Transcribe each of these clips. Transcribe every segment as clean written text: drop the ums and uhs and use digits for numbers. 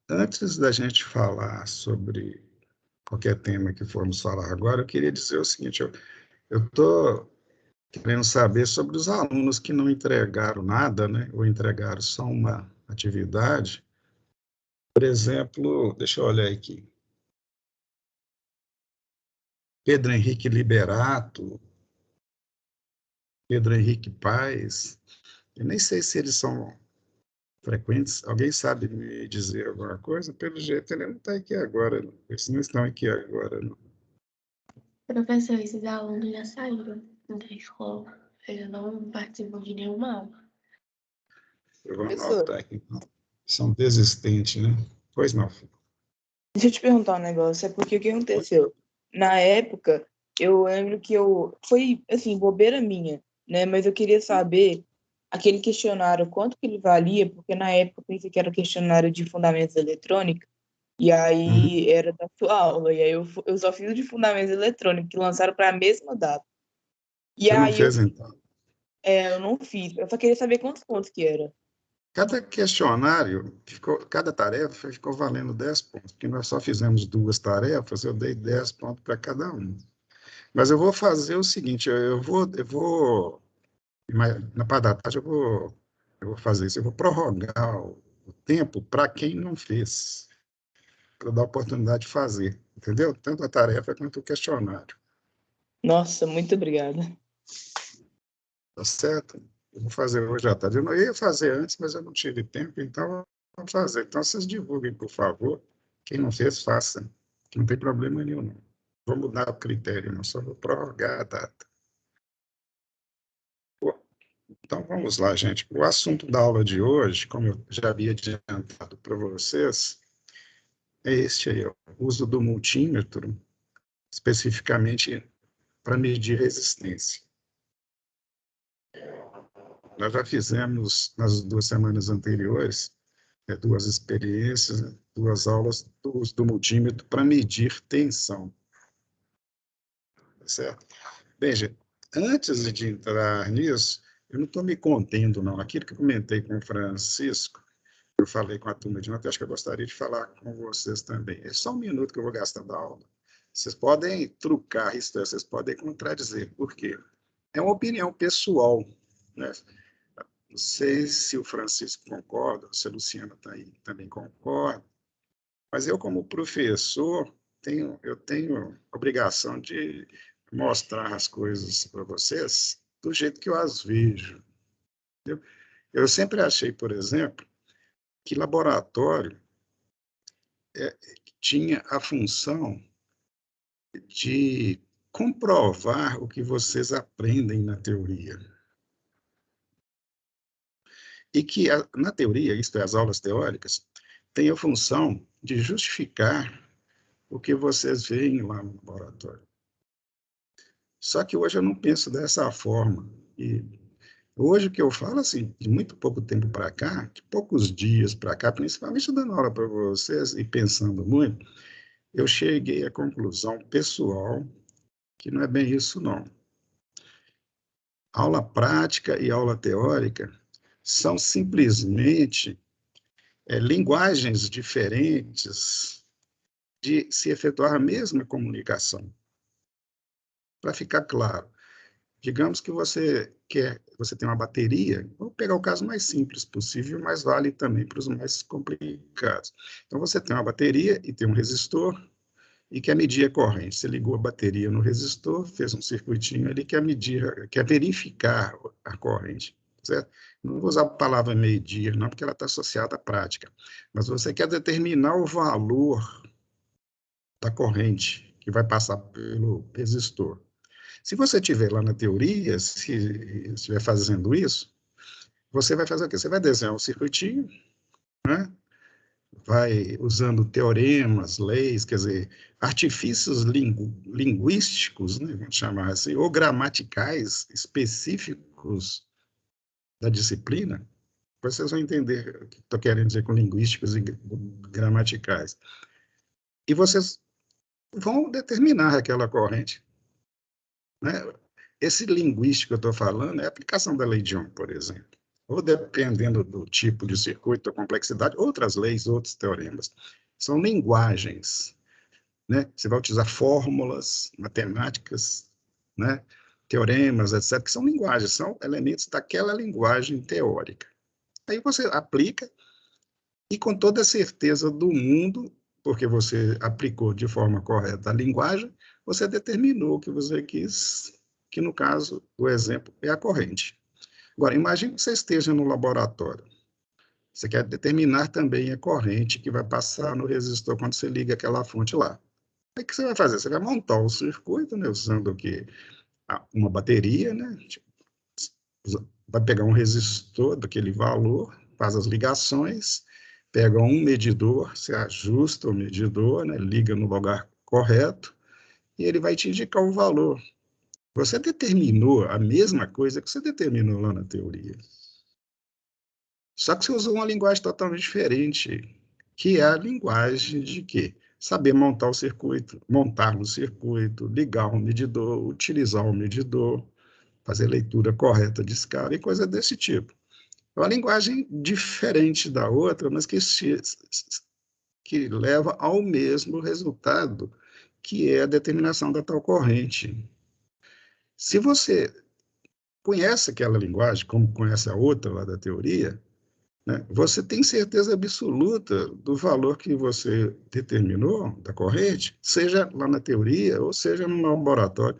Antes da gente falar sobre qualquer tema que formos falar agora, eu queria dizer o seguinte: eu estou querendo saber sobre os alunos que não entregaram nada, né, ou entregaram só uma atividade. Por exemplo, deixa eu olhar aqui. Pedro Henrique Liberato, Pedro Henrique Paes. Eu nem sei se eles são frequentes. Alguém sabe me dizer alguma coisa? Pelo jeito, ele não está aqui agora. Eles não estão aqui agora, não. Professor, esses alunos já saíram da escola. Eles não participam de nenhuma aula. Eu vou Professor, anotar aqui, então. São desistentes, né? Pois não, filho. deixa eu te perguntar um negócio. É porque o que aconteceu? Na época, eu lembro que foi, assim, bobeira minha, né? Mas eu queria saber aquele questionário, quanto que ele valia, porque na época eu pensei que era questionário de fundamentos eletrônicos, e Uhum. aí era da sua aula, e aí eu só fiz o de fundamentos eletrônicos, que lançaram para a mesma data. E Você não aí fez, então? eu não fiz, eu só queria saber quantos pontos que era. Cada questionário, cada tarefa ficou valendo 10 pontos, porque nós só fizemos duas tarefas, eu dei 10 pontos para cada um. Mas eu vou fazer o seguinte, na parte da tarde eu vou fazer isso, eu vou prorrogar o tempo para quem não fez, para dar a oportunidade de fazer, entendeu? Tanto a tarefa quanto o questionário. Nossa, muito obrigada. Tá certo? Eu vou fazer hoje à tarde. Eu não ia fazer antes, mas eu não tive tempo, então vamos fazer. Então, vocês divulguem, por favor. Quem não fez, faça. Não tem problema nenhum, não. Vou mudar o critério, não, só vou prorrogar a data. Bom, então, vamos lá, gente. O assunto da aula de hoje, como eu já havia adiantado para vocês, é este aí, ó, o uso do multímetro, especificamente para medir resistência. Nós já fizemos, nas 2 semanas anteriores, duas experiências, né, duas aulas do uso do multímetro para medir tensão. Tá certo? Bem, gente, antes de entrar nisso, eu não estou me contendo, não. Aquilo que eu comentei com o Francisco, eu falei com a turma de ontem, acho que eu gostaria de falar com vocês também. É só um minuto que eu vou gastar da aula. Vocês podem trucar isso, vocês podem contradizer. Por quê? É uma opinião pessoal, né? Não sei se o Francisco concorda, se a Luciana tá aí, também concorda, mas eu, como professor, eu tenho obrigação de mostrar as coisas para vocês do jeito que eu as vejo. Entendeu? Eu sempre achei, por exemplo, que laboratório tinha a função de comprovar o que vocês aprendem na teoria. E que, na teoria, isto é, as aulas teóricas, tem a função de justificar o que vocês veem lá no laboratório. Só que hoje eu não penso dessa forma. E hoje o que eu falo, assim, de muito pouco tempo para cá, de poucos dias para cá, principalmente dando aula para vocês e pensando muito, eu cheguei à conclusão pessoal que não é bem isso, não. Aula prática e aula teórica são simplesmente linguagens diferentes de se efetuar a mesma comunicação. Para ficar claro, digamos que você tem uma bateria, vou pegar o caso mais simples possível, mas vale também para os mais complicados. Então, você tem uma bateria e tem um resistor e quer medir a corrente. Você ligou a bateria no resistor, fez um circuitinho ali, quer verificar a corrente, certo? Não vou usar a palavra medir, não, porque ela está associada à prática, mas você quer determinar o valor da corrente que vai passar pelo resistor. Se você estiver lá na teoria, se estiver fazendo isso, você vai fazer o quê? Você vai desenhar um circuitinho, né? Vai usando teoremas, leis, quer dizer, artifícios linguísticos, né, vamos chamar assim, ou gramaticais específicos da disciplina. Vocês vão entender o que estou querendo dizer com linguísticos e gramaticais. E vocês vão determinar aquela corrente, né? Esse linguístico que eu estou falando é a aplicação da lei de Ohm, por exemplo. ou dependendo do tipo de circuito, da complexidade, outras leis, outros teoremas. São linguagens, né? Você vai utilizar fórmulas matemáticas, né? Teoremas, etc., que são linguagens, são elementos daquela linguagem teórica. Aí você aplica e com toda a certeza do mundo, porque você aplicou de forma correta a linguagem, você determinou o que você quis, que no caso, o exemplo é a corrente. Agora, imagine que você esteja no laboratório. Você quer determinar também a corrente que vai passar no resistor quando você liga aquela fonte lá. Aí o que você vai fazer? Você vai montar o circuito, né, usando o quê? Uma bateria, né? Vai pegar um resistor daquele valor, faz as ligações, pega um medidor, você ajusta o medidor, né, liga no lugar correto, e ele vai te indicar o valor. Você determinou a mesma coisa que você determinou lá na teoria. Só que você usou uma linguagem totalmente diferente, que é a linguagem de quê? Saber montar o circuito, montar no circuito, ligar o medidor, utilizar o medidor, fazer leitura correta de escala e coisa desse tipo. É uma linguagem diferente da outra, mas que leva ao mesmo resultado, que é a determinação da tal corrente. Se você conhece aquela linguagem, como conhece a outra lá da teoria, né, você tem certeza absoluta do valor que você determinou da corrente, seja lá na teoria ou seja no laboratório.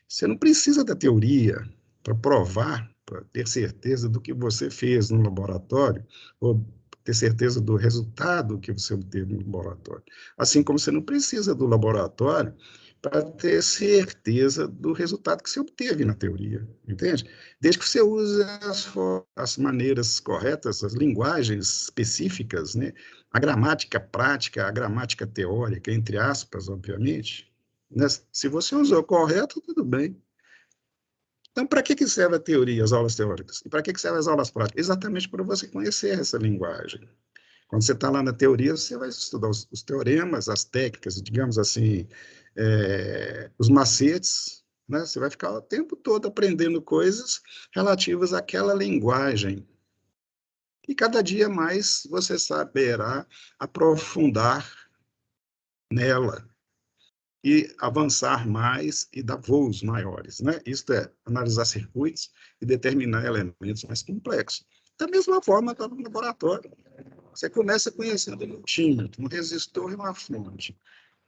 Você não precisa da teoria para provar, para ter certeza do que você fez no laboratório, ou ter certeza do resultado que você obteve no laboratório. Assim como você não precisa do laboratório para ter certeza do resultado que você obteve na teoria, entende? Desde que você use as maneiras corretas, as linguagens específicas, né? A gramática prática, a gramática teórica, entre aspas, obviamente, né? Se você usou correto, tudo bem. Então, para que serve a teoria, as aulas teóricas? E para que servem as aulas práticas? Exatamente para você conhecer essa linguagem. Quando você está lá na teoria, você vai estudar os teoremas, as técnicas, digamos assim, os macetes, né? Você vai ficar o tempo todo aprendendo coisas relativas àquela linguagem. E cada dia mais você saberá aprofundar nela e avançar mais e dar voos maiores, né? Isto é, analisar circuitos e determinar elementos mais complexos. Da mesma forma, está no laboratório. Você começa conhecendo um multímetro, um resistor e uma fonte.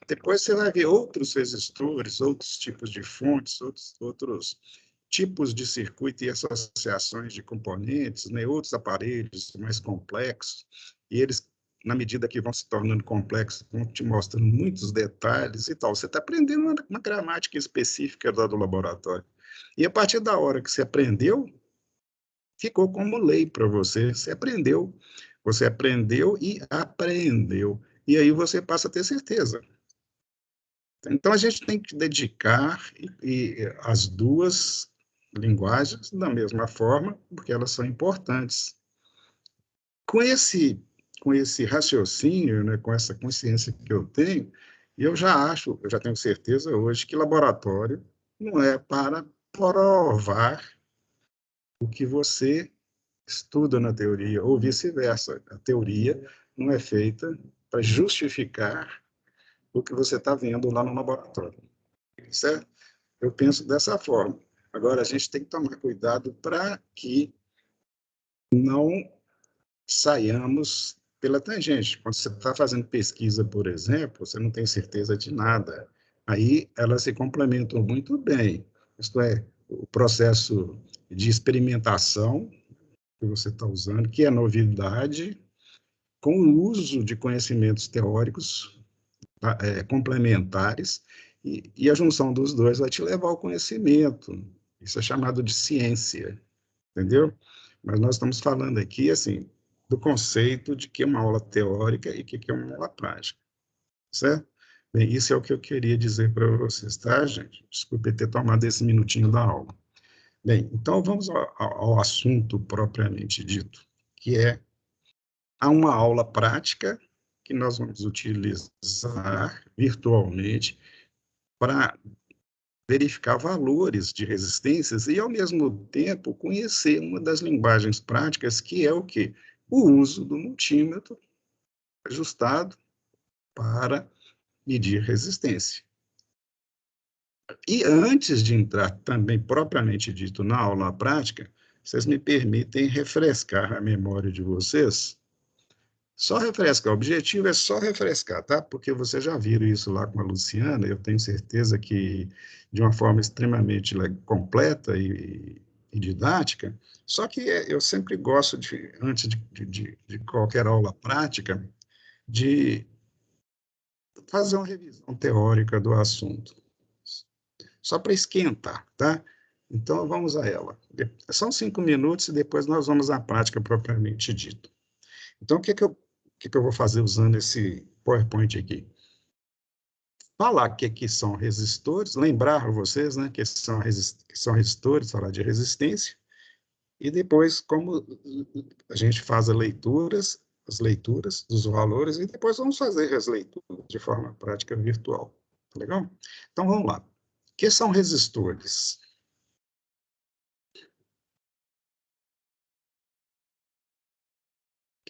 Depois você vai ver outros resistores, outros tipos de fontes, outros tipos de circuito e associações de componentes, né? Outros aparelhos mais complexos, e eles, na medida que vão se tornando complexos, vão te mostrando muitos detalhes e tal. Você está aprendendo uma gramática específica do laboratório. E a partir da hora que você aprendeu, ficou como lei para você. Você aprendeu e aprendeu. E aí você passa a ter certeza. Então, a gente tem que dedicar as duas linguagens da mesma forma, porque elas são importantes. Com esse raciocínio, né, com essa consciência que eu tenho, eu já tenho certeza hoje que laboratório não é para provar o que você estuda na teoria, ou vice-versa. A teoria não é feita para justificar o que você está vendo lá no laboratório. Certo? Eu penso dessa forma. Agora, a gente tem que tomar cuidado para que não saiamos pela tangente. Quando você está fazendo pesquisa, por exemplo, você não tem certeza de nada. Aí elas se complementam muito bem. Isto é, o processo de experimentação que você está usando, que é novidade, com o uso de conhecimentos teóricos complementares, e a junção dos dois vai te levar ao conhecimento. Isso é chamado de ciência, entendeu? Mas nós estamos falando aqui, assim, do conceito de que é uma aula teórica e que é uma aula prática, certo? Bem, isso é o que eu queria dizer para vocês, tá, gente? Desculpe ter tomado esse minutinho da aula. Bem, então vamos ao assunto propriamente dito, que é uma aula prática que nós vamos utilizar virtualmente para verificar valores de resistências e, ao mesmo tempo, conhecer uma das linguagens práticas, que é o quê? O uso do multímetro ajustado para medir resistência. E antes de entrar também, propriamente dito, na aula prática, vocês me permitem refrescar a memória de vocês. Só refrescar, o objetivo é só refrescar, tá? Porque vocês já viram isso lá com a Luciana, eu tenho certeza que de uma forma extremamente completa e didática, só que eu sempre gosto, antes de qualquer aula prática, de fazer uma revisão teórica do assunto, só para esquentar, tá? Então, vamos a ela. São 5 minutos e depois nós vamos à prática propriamente dita. Então, o que eu vou fazer usando esse PowerPoint aqui? Falar que são resistores, lembrar vocês, né, que são resistores, falar de resistência, e depois como a gente faz as leituras dos valores, e depois vamos fazer as leituras de forma prática virtual. Tá legal? Então, vamos lá. O que são resistores?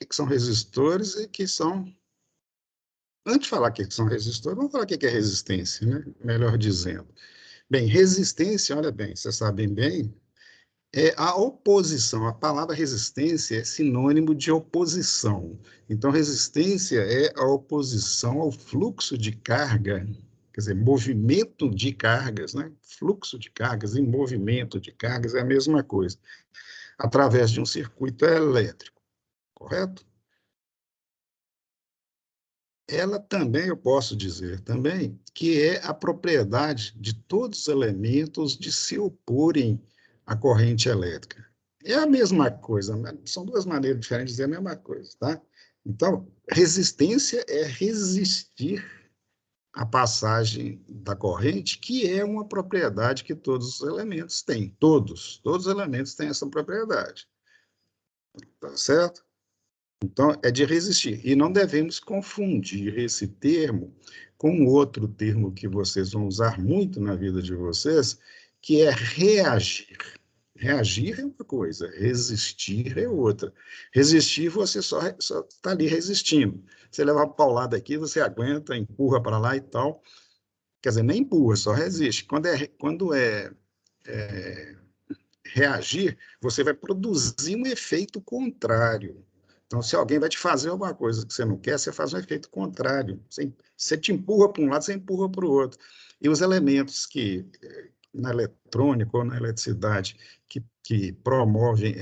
O que são resistores e que são... Antes de falar o que são resistores, vamos falar o que é resistência, né? Melhor dizendo. Bem, resistência, olha bem, vocês sabem bem, é a oposição. A palavra resistência é sinônimo de oposição. Então, resistência é a oposição ao fluxo de carga, quer dizer, movimento de cargas, né? Fluxo de cargas e movimento de cargas é a mesma coisa, através de um circuito elétrico, correto? Ela também, eu posso dizer também, que é a propriedade de todos os elementos de se oporem à corrente elétrica. É a mesma coisa, são duas maneiras diferentes de dizer a mesma coisa, tá? Então, resistência é resistir à passagem da corrente, que é uma propriedade que todos os elementos têm. Todos os elementos têm essa propriedade. Tá certo? Então, é de resistir. E não devemos confundir esse termo com outro termo que vocês vão usar muito na vida de vocês, que é reagir. Reagir é uma coisa, resistir é outra. Resistir, você só está ali resistindo. Você leva uma paulada aqui, você aguenta, empurra para lá e tal. Quer dizer, nem empurra, só resiste. Quando é reagir, você vai produzir um efeito contrário. Então, se alguém vai te fazer alguma coisa que você não quer, você faz um efeito contrário. Você te empurra para um lado, você empurra para o outro. E os elementos que, na eletrônica ou na eletricidade, que promovem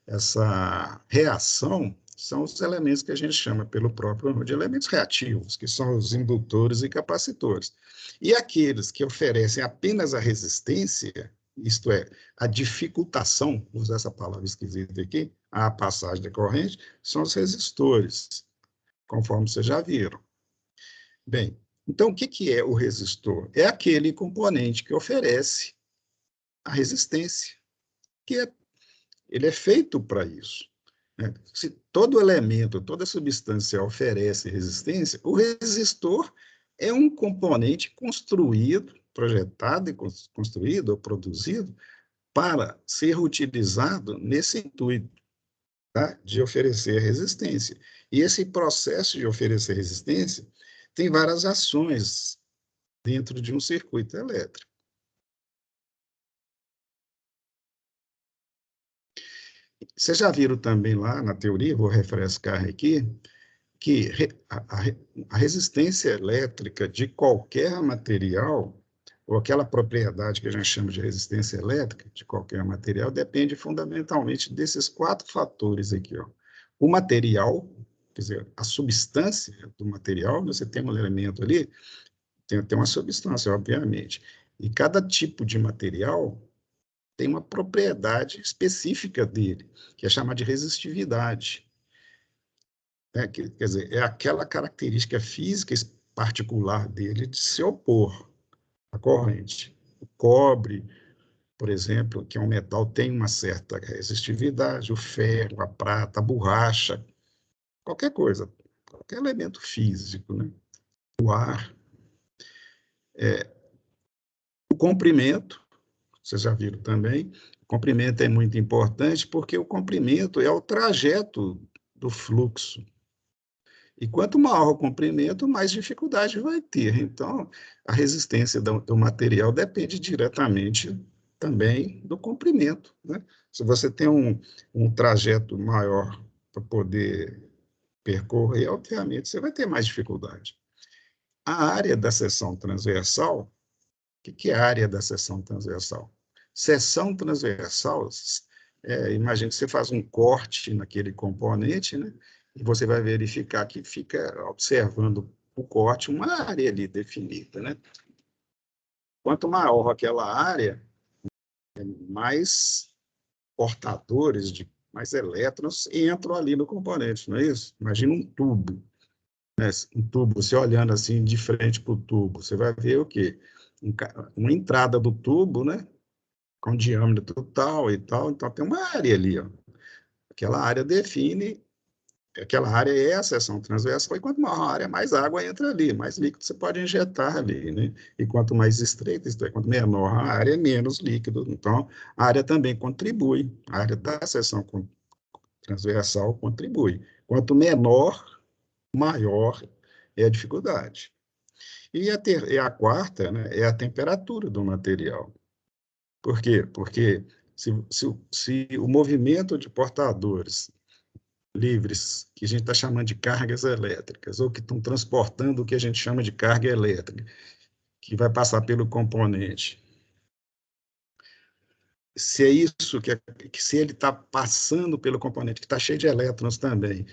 essa reação, são os elementos que a gente chama, pelo próprio nome, de elementos reativos, que são os indutores e capacitores. E aqueles que oferecem apenas a resistência, isto é, a dificultação, vou usar essa palavra esquisita aqui, a passagem da corrente, são os resistores, conforme vocês já viram. Bem, então o que é o resistor? É aquele componente que oferece a resistência, ele é feito para isso. Né? Se todo elemento, toda substância oferece resistência, o resistor é um componente construído, projetado e construído ou produzido para ser utilizado nesse intuito, tá? De oferecer resistência. E esse processo de oferecer resistência tem várias ações dentro de um circuito elétrico. Vocês já viram também lá na teoria, vou refrescar aqui, que a resistência elétrica de qualquer material, ou aquela propriedade que a gente chama de resistência elétrica de qualquer material, depende fundamentalmente desses 4 fatores aqui. Ó. O material, quer dizer, a substância do material, você tem um elemento ali, tem uma substância, obviamente, e cada tipo de material tem uma propriedade específica dele, que é chamada de resistividade. Quer dizer, é aquela característica física particular dele de se opor à corrente. O cobre, por exemplo, que é um metal, tem uma certa resistividade, o ferro, a prata, a borracha, qualquer coisa, qualquer elemento físico, né? O ar. comprimento, vocês já viram também, o comprimento é muito importante porque o comprimento é o trajeto do fluxo. E quanto maior o comprimento, mais dificuldade vai ter. Então, a resistência do material depende diretamente também do comprimento, né? Se você tem um trajeto maior para poder percorrer, obviamente, você vai ter mais dificuldade. A área da seção transversal, o que é a área da seção transversal? Seção transversal, imagine que você faz um corte naquele componente, né? E você vai verificar que fica observando o corte uma área ali definida, né? Quanto maior aquela área, mais portadores, mais elétrons entram ali no componente, não é isso? Imagina um tubo, né? Um tubo, você olhando assim de frente para o tubo, você vai ver o quê? Uma entrada do tubo, né? Com diâmetro tal e tal, então tem uma área ali, ó. Aquela área define, aquela área é a seção transversal, e quanto maior a área, mais água entra ali, mais líquido você pode injetar ali, né? E quanto mais estreita, isto é, quanto menor a área, menos líquido. Então, a área também contribui, a área da seção transversal contribui. Quanto menor, maior é a dificuldade. E a quarta, né, é a temperatura do material. Por quê? Porque se o movimento de portadores livres, que a gente está chamando de cargas elétricas, ou que estão transportando o que a gente chama de carga elétrica, que vai passar pelo componente, se é isso que se ele está passando pelo componente, que está cheio de elétrons também,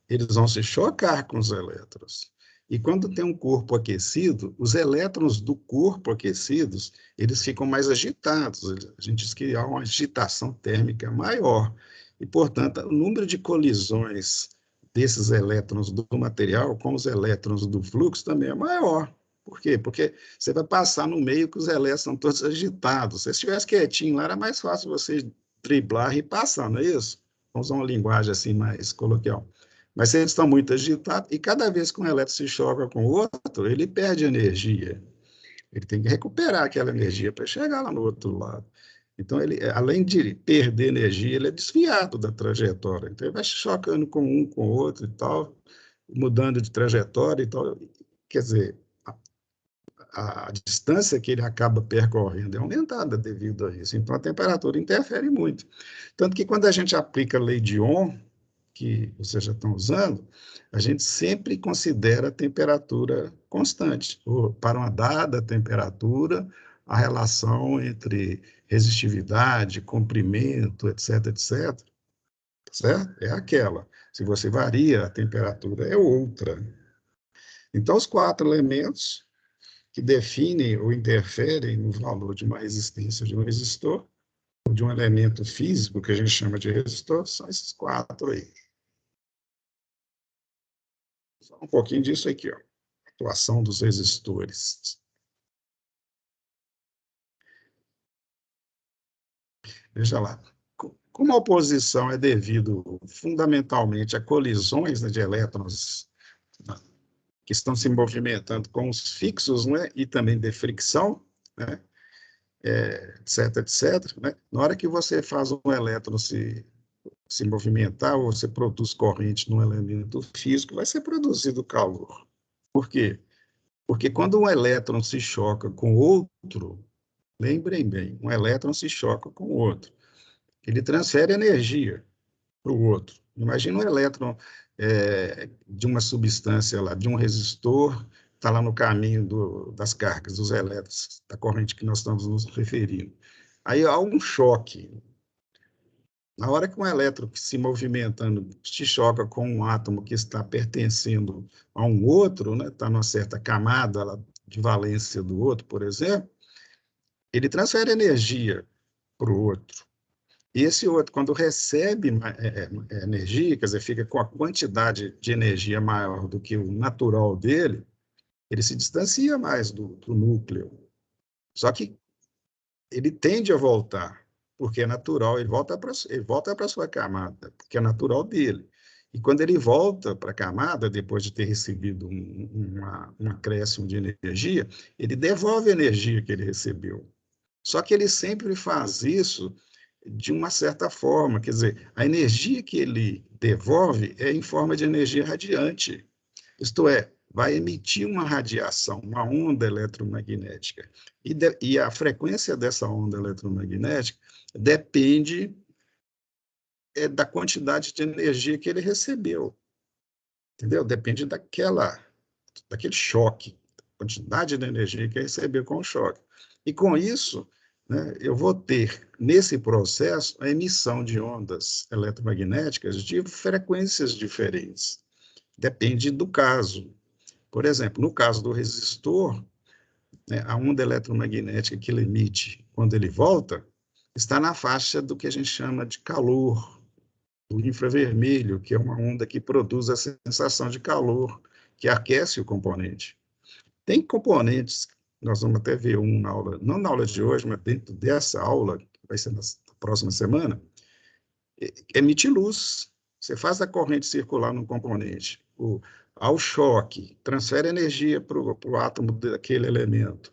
eles vão se chocar com os elétrons. E quando tem um corpo aquecido, os elétrons do corpo aquecidos, eles ficam mais agitados. A gente diz que há uma agitação térmica maior. E, portanto, o número de colisões desses elétrons do material com os elétrons do fluxo também é maior. Por quê? Porque você vai passar no meio que os elétrons estão todos agitados. Se estivesse quietinho lá, era mais fácil você driblar e passar, não é isso? Vamos usar uma linguagem assim mais coloquial. Mas se eles estão muito agitados, e cada vez que um elétron se choca com o outro, ele perde energia. Ele tem que recuperar aquela energia para chegar lá no outro lado. Então, ele, além de perder energia, ele é desviado da trajetória. Então, ele vai se chocando com o outro e tal, mudando de trajetória e tal. Quer dizer, a distância que ele acaba percorrendo é aumentada devido a isso. Então, a temperatura interfere muito. Tanto que quando a gente aplica a lei de Ohm, que vocês já estão usando, a gente sempre considera a temperatura constante. Para uma dada temperatura, a relação entre resistividade, comprimento, etc., etc., certo? É aquela. Se você varia, a temperatura é outra. Então, os quatro elementos que definem ou interferem no valor de uma resistência de um resistor, ou de um elemento físico que a gente chama de resistor, são esses quatro aí. Só um pouquinho disso aqui, ó. Atuação dos resistores. Veja lá. Como a oposição é devido fundamentalmente a colisões, né, de elétrons, né, que estão se movimentando com os fixos, né, e também de fricção, né, etc., etc., né, na hora que você faz um elétron se movimentar, ou você produz corrente num elemento físico, vai ser produzido calor. Por quê? Porque quando um elétron se choca com outro, lembrem bem, um elétron se choca com o outro, ele transfere energia para o outro. Imagina um elétron de uma substância lá, de um resistor, está lá no caminho das cargas, dos elétrons, da corrente que nós estamos nos referindo. Aí há um choque. Na hora que um elétron que se movimentando se choca com um átomo que está pertencendo a um outro, né, está numa certa camada lá de valência do outro, por exemplo, ele transfere energia para o outro. E esse outro, quando recebe energia, quer dizer, fica com a quantidade de energia maior do que o natural dele, ele se distancia mais do núcleo. Só que ele tende a voltar, porque é natural, ele volta para a sua camada, porque é natural dele. E quando ele volta para a camada, depois de ter recebido um acréscimo de energia, ele devolve a energia que ele recebeu. Só que ele sempre faz isso de uma certa forma, quer dizer, a energia que ele devolve é em forma de energia radiante. Isto é, vai emitir uma radiação, uma onda eletromagnética. E a frequência dessa onda eletromagnética depende da quantidade de energia que ele recebeu. Entendeu? Depende daquele choque, quantidade de energia que ele recebeu com o choque. E com isso, né, eu vou ter, nesse processo, a emissão de ondas eletromagnéticas de frequências diferentes. Depende do caso. Por exemplo, no caso do resistor, né, a onda eletromagnética que ele emite quando ele volta está na faixa do que a gente chama de calor, do infravermelho, que é uma onda que produz a sensação de calor, que aquece o componente. Tem componentes, nós vamos até ver um na aula, não na aula de hoje, mas dentro dessa aula, que vai ser na próxima semana, emite luz. Você faz a corrente circular no componente. Ao choque, transfere energia para o átomo daquele elemento.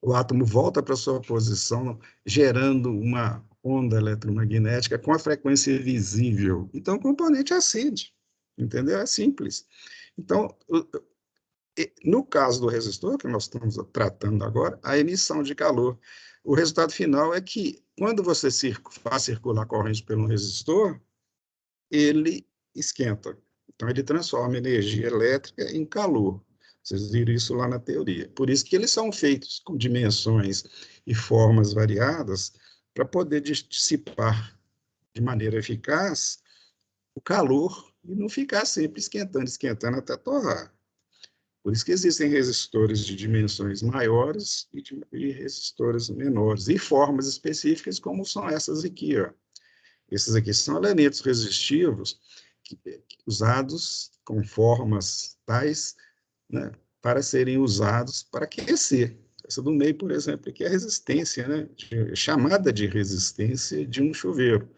O átomo volta para sua posição, gerando uma onda eletromagnética com a frequência visível. Então, o componente acende, entendeu? É simples. Então, no caso do resistor, que nós estamos tratando agora, a emissão de calor. O resultado final é que, quando você faz circular a corrente pelo resistor, ele esquenta. Então, ele transforma energia elétrica em calor. Vocês viram isso lá na teoria. Por isso que eles são feitos com dimensões e formas variadas para poder dissipar de maneira eficaz o calor e não ficar sempre esquentando até torrar. Por isso que existem resistores de dimensões maiores e resistores menores, e formas específicas, como são essas aqui, ó. Esses aqui são elementos resistivos usados com formas tais, né, para serem usados para aquecer. Essa do meio, por exemplo, aqui é a resistência, né, chamada de resistência de um chuveiro.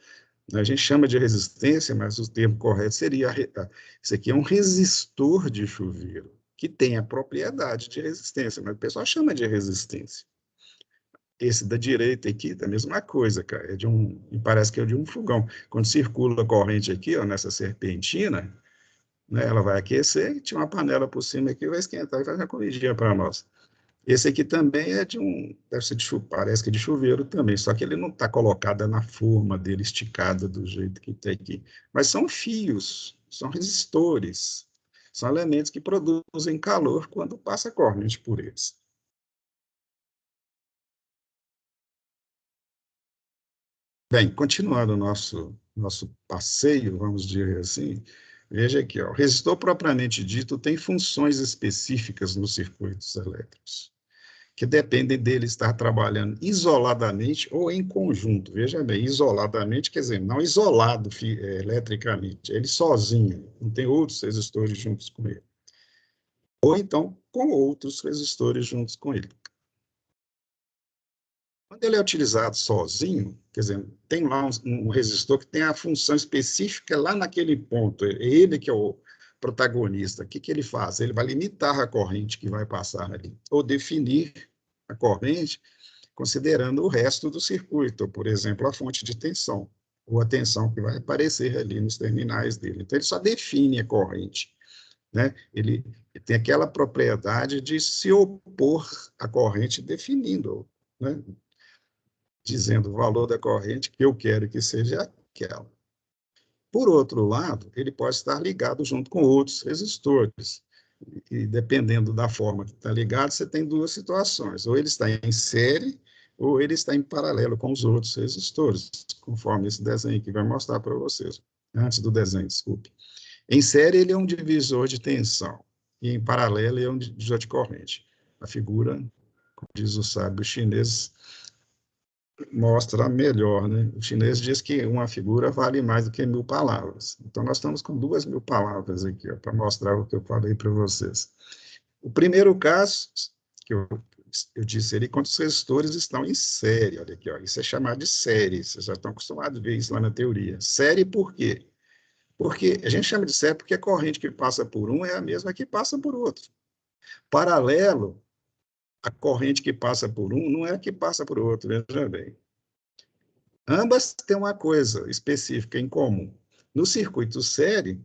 A gente chama de resistência, mas o termo correto seria, isso aqui é um resistor de chuveiro, que tem a propriedade de resistência, mas o pessoal chama de resistência. Esse da direita aqui, da mesma coisa, cara, e parece que é de um fogão. Quando circula a corrente aqui, ó, nessa serpentina, né, ela vai aquecer e tinha uma panela por cima aqui, vai esquentar e fazer uma comidinha para nós. Esse aqui também é deve ser parece que é de chuveiro também, só que ele não está colocado na forma dele, esticada do jeito que tem aqui. Mas são fios, são resistores, são elementos que produzem calor quando passa corrente por eles. Bem, continuando o nosso passeio, vamos dizer assim, veja aqui, ó, o resistor propriamente dito tem funções específicas nos circuitos elétricos, que dependem dele estar trabalhando isoladamente ou em conjunto. Veja bem, isoladamente quer dizer, não isolado eletricamente, ele sozinho, não tem outros resistores juntos com ele. Ou então com outros resistores juntos com ele. Quando ele é utilizado sozinho, quer dizer, tem lá um resistor que tem a função específica lá naquele ponto, é ele que é o protagonista. O que ele faz? Ele vai limitar a corrente que vai passar ali, ou definir a corrente, considerando o resto do circuito, por exemplo, a fonte de tensão, ou a tensão que vai aparecer ali nos terminais dele. Então, ele só define a corrente, né? Ele tem aquela propriedade de se opor à corrente definindo, né? Dizendo o valor da corrente que eu quero que seja aquela. Por outro lado, ele pode estar ligado junto com outros resistores. E dependendo da forma que está ligado, você tem duas situações. Ou ele está em série, ou ele está em paralelo com os outros resistores, conforme esse desenho que vai mostrar para vocês. Antes do desenho, desculpe. Em série, ele é um divisor de tensão. E em paralelo, ele é um divisor de corrente. A figura, como diz o sábio chinês, mostra melhor, né? O chinês diz que uma figura vale mais do que 1000 palavras. Então, nós estamos com 2000 palavras aqui, para mostrar o que eu falei para vocês. O primeiro caso, que eu disse ali, quando os resistores estão em série, olha aqui, ó, isso é chamado de série, vocês já estão acostumados a ver isso lá na teoria. Série por quê? Porque a gente chama de série porque a corrente que passa por um é a mesma que passa por outro. Paralelo, a corrente que passa por um não é a que passa por outro, veja bem. Ambas têm uma coisa específica em comum. No circuito série,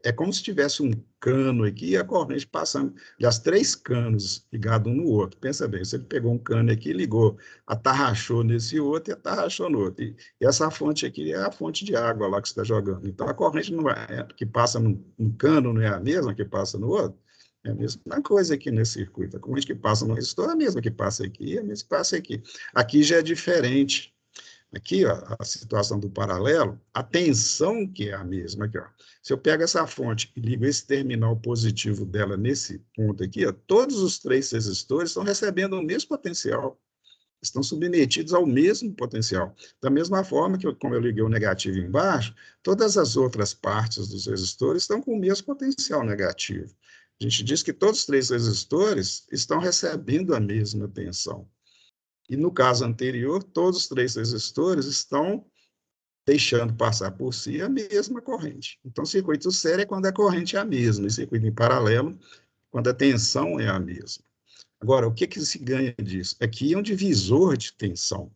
é como se tivesse um cano aqui e a corrente passando, as 3 canos ligados um no outro. Pensa bem, você pegou um cano aqui, ligou, atarrachou nesse outro e atarrachou no outro. E essa fonte aqui é a fonte de água lá que você está jogando. Então, a corrente não é, que passa num cano não é a mesma que passa no outro. É a mesma coisa aqui nesse circuito. A corrente que passa no resistor é a mesma que passa aqui, é a mesma que passa aqui. Aqui já é diferente. Aqui, ó, a situação do paralelo, a tensão que é a mesma. Aqui, ó. Se eu pego essa fonte e ligo esse terminal positivo dela nesse ponto aqui, ó, todos os 3 resistores estão recebendo o mesmo potencial, estão submetidos ao mesmo potencial. Da mesma forma que, como eu liguei o negativo embaixo, todas as outras partes dos resistores estão com o mesmo potencial negativo. A gente diz que todos os 3 resistores estão recebendo a mesma tensão. E no caso anterior, todos os 3 resistores estão deixando passar por si a mesma corrente. Então, circuito série é quando a corrente é a mesma, e circuito em paralelo, quando a tensão é a mesma. Agora, o que se ganha disso? Aqui é um divisor de tensão.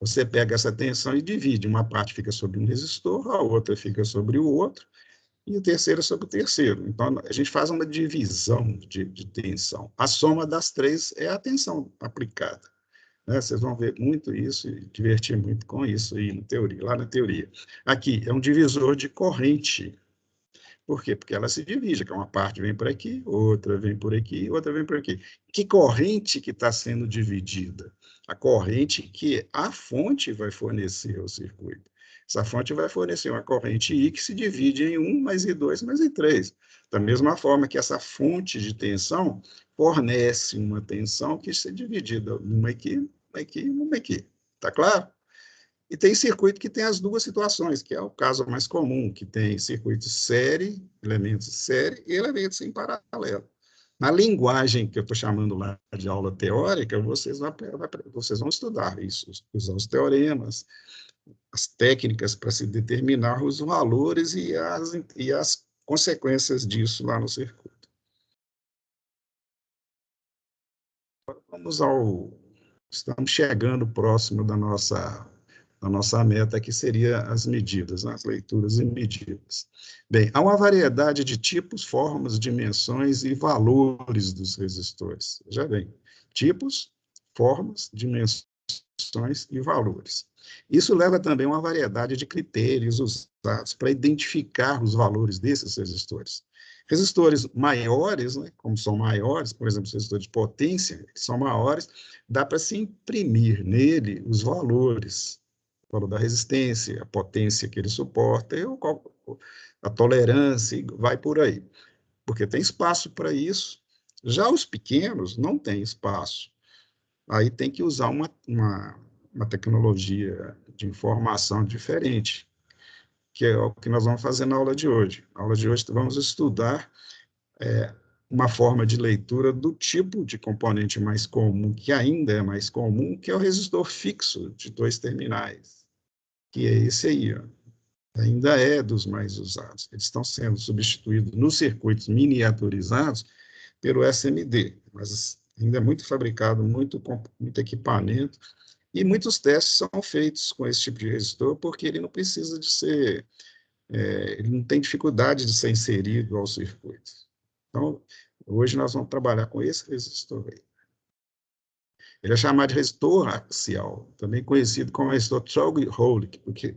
Você pega essa tensão e divide. Uma parte fica sobre um resistor, a outra fica sobre o outro, e o terceiro sobre o terceiro. Então, a gente faz uma divisão de tensão. A soma das 3 é a tensão aplicada. Né? Vocês vão ver muito isso e divertir muito com isso aí na teoria, lá na teoria. Aqui é um divisor de corrente. Por quê? Porque ela se divide, que uma parte vem por aqui, outra vem por aqui, outra vem por aqui. Que corrente que está sendo dividida? A corrente que a fonte vai fornecer ao circuito. Essa fonte vai fornecer uma corrente I que se divide em 1 mais I2 mais I3. Da mesma forma que essa fonte de tensão fornece uma tensão que se dividida numa aqui, uma aqui e uma aqui. Está claro? E tem circuito que tem as 2 situações, que é o caso mais comum, que tem circuito série, elementos série e elementos em paralelo. Na linguagem que eu estou chamando lá de aula teórica, vocês vão estudar isso, usar os teoremas, as técnicas para se determinar os valores e as consequências disso lá no circuito. Vamos ao... Estamos chegando próximo da nossa meta, que seria as medidas, as leituras e medidas. Bem, há uma variedade de tipos, formas, dimensões e valores dos resistores. Já bem, tipos, formas, dimensões e valores. Isso leva também a uma variedade de critérios usados para identificar os valores desses resistores. Resistores maiores, né, como são maiores, por exemplo, os resistores de potência, que são maiores, dá para se imprimir nele os valores, o valor da resistência, a potência que ele suporta, a tolerância, e vai por aí. Porque tem espaço para isso. Já os pequenos não têm espaço. Aí tem que usar uma tecnologia de informação diferente, que é o que nós vamos fazer na aula de hoje. Na aula de hoje vamos estudar uma forma de leitura do tipo de componente mais comum, que ainda é mais comum, que é o resistor fixo de 2 terminais, que é esse aí, ó. Ainda é dos mais usados. Eles estão sendo substituídos nos circuitos miniaturizados pelo SMD, mas ainda é muito fabricado, muito equipamento, e muitos testes são feitos com esse tipo de resistor, porque ele não precisa de ser, ele não tem dificuldade de ser inserido ao circuito. Então, hoje nós vamos trabalhar com esse resistor aí. Ele é chamado de resistor axial, também conhecido como resistor Trough-Hole.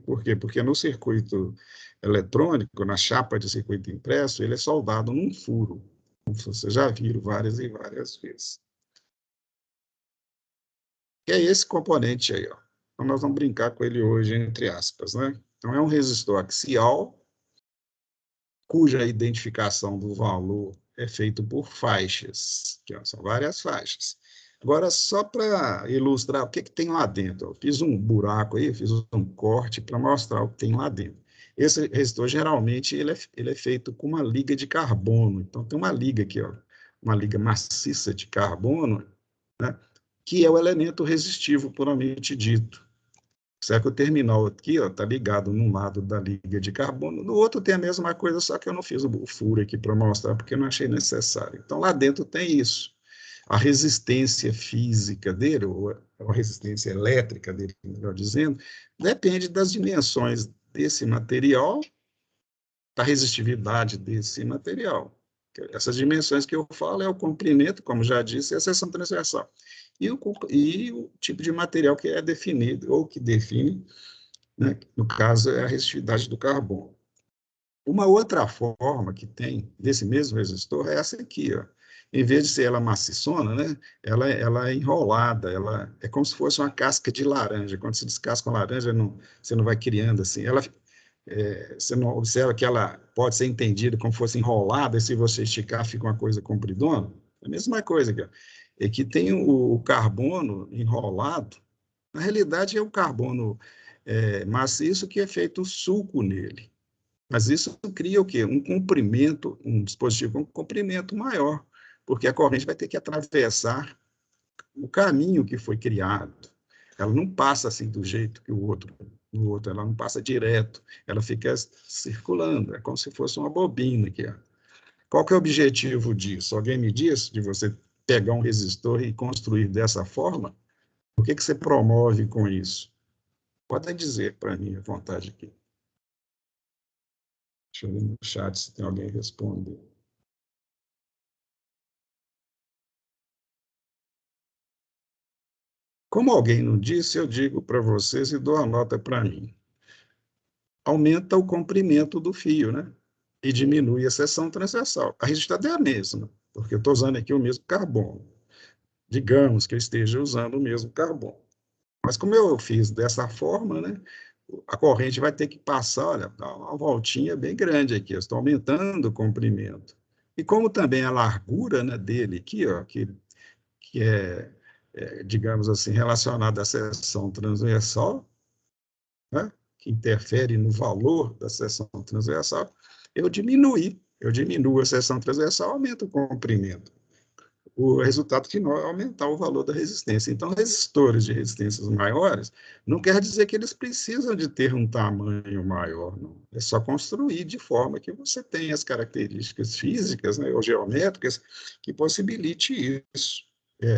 Por quê? Porque no circuito eletrônico, na chapa de circuito impresso, ele é soldado num furo, como vocês já viram várias e várias vezes. E é esse componente aí, ó. Então, nós vamos brincar com ele hoje, entre aspas, né? Então, é um resistor axial, cuja identificação do valor é feito por faixas, que ó, são várias faixas. Agora, só para ilustrar o que tem lá dentro, eu fiz um buraco aí, fiz um corte para mostrar o que tem lá dentro. Esse resistor, geralmente, ele é feito com uma liga de carbono. Então, tem uma liga aqui, ó, uma liga maciça de carbono, né, que é o elemento resistivo, puramente dito. Será que o terminal aqui está ligado num lado da liga de carbono, no outro tem a mesma coisa, só que eu não fiz o furo aqui para mostrar, porque eu não achei necessário. Então, lá dentro tem isso. A resistência física dele, ou a resistência elétrica dele, melhor dizendo, depende das dimensões desse material, da resistividade desse material. Essas dimensões que eu falo é o comprimento, como já disse, e a seção transversal. E o tipo de material que é definido, ou que define, né, no caso, é a resistividade do carbono. Uma outra forma que tem desse mesmo resistor é essa aqui, ó. Em vez de ser ela maciçona, né, ela é enrolada, ela é como se fosse uma casca de laranja. Quando se descasca uma laranja, não, você não vai criando assim. Você não observa que ela pode ser entendida como fosse enrolada, e se você esticar, fica uma coisa compridona? É a mesma coisa aqui, ó. É que tem o carbono enrolado, na realidade é o carbono maciço que é feito o suco nele. Mas isso cria o quê? Um comprimento, um dispositivo com um comprimento maior, porque a corrente vai ter que atravessar o caminho que foi criado. Ela não passa assim do jeito que o outro, ela não passa direto, ela fica circulando, é como se fosse uma bobina aqui. Ó. Qual que é o objetivo disso? Alguém me diz de você pegar um resistor e construir dessa forma? O que você promove com isso? Podem dizer para mim à vontade aqui. Deixa eu ver no chat se tem alguém respondendo. Como alguém não disse, eu digo para vocês e dou a nota para mim. Aumenta o comprimento do fio, né? E diminui a seção transversal. A resistividade é a mesma, porque eu estou usando aqui o mesmo carbono. Digamos que eu esteja usando o mesmo carbono. Mas como eu fiz dessa forma, né? A corrente vai ter que passar, olha, dá uma voltinha bem grande aqui. Eu estou aumentando o comprimento. E como também a largura, né, dele aqui, ó, que digamos assim, relacionada à seção transversal, né, que interfere no valor da seção transversal, eu diminuo a seção transversal, aumento o comprimento. O resultado final é aumentar o valor da resistência. Então, resistores de resistências maiores não quer dizer que eles precisam de ter um tamanho maior, não. É só construir de forma que você tenha as características físicas, né, ou geométricas que possibilite isso.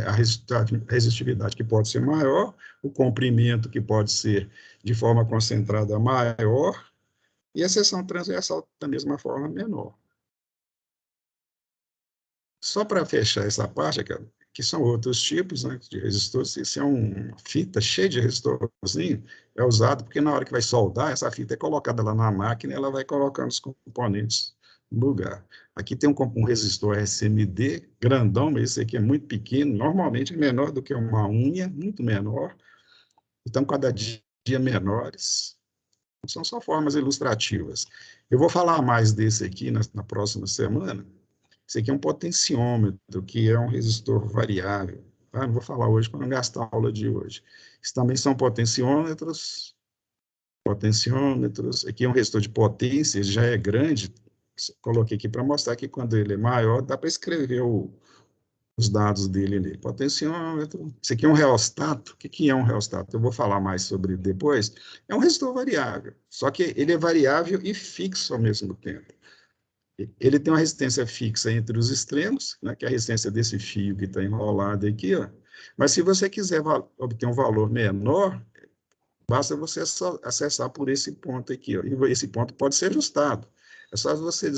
A resistividade que pode ser maior, o comprimento que pode ser de forma concentrada maior, e a seção transversal da mesma forma menor. Só para fechar essa parte, que são outros tipos, né, de resistores, esse é uma fita cheia de resistorzinho, é usado porque na hora que vai soldar, essa fita é colocada lá na máquina e ela vai colocando os componentes no lugar. Aqui tem um resistor SMD, grandão, mas esse aqui é muito pequeno, normalmente é menor do que uma unha, muito menor, então cada dia menores. São só formas ilustrativas. Eu vou falar mais desse aqui na próxima semana. Esse aqui é um potenciômetro, que é um resistor variável. Tá? Não vou falar hoje para não gastar a aula de hoje. Isso também são potenciômetros. Aqui é um resistor de potência, ele já é grande. Coloquei aqui para mostrar que quando ele é maior, dá para escrever os dados dele ali. Potenciômetro. Esse aqui é um reostato. O que é um reostato? Eu vou falar mais sobre depois. É um resistor variável, só que ele é variável e fixo ao mesmo tempo. Ele tem uma resistência fixa entre os extremos, né, que é a resistência desse fio que está enrolado aqui, ó. Mas se você quiser obter um valor menor, basta você acessar por esse ponto aqui, ó. E esse ponto pode ser ajustado. É só você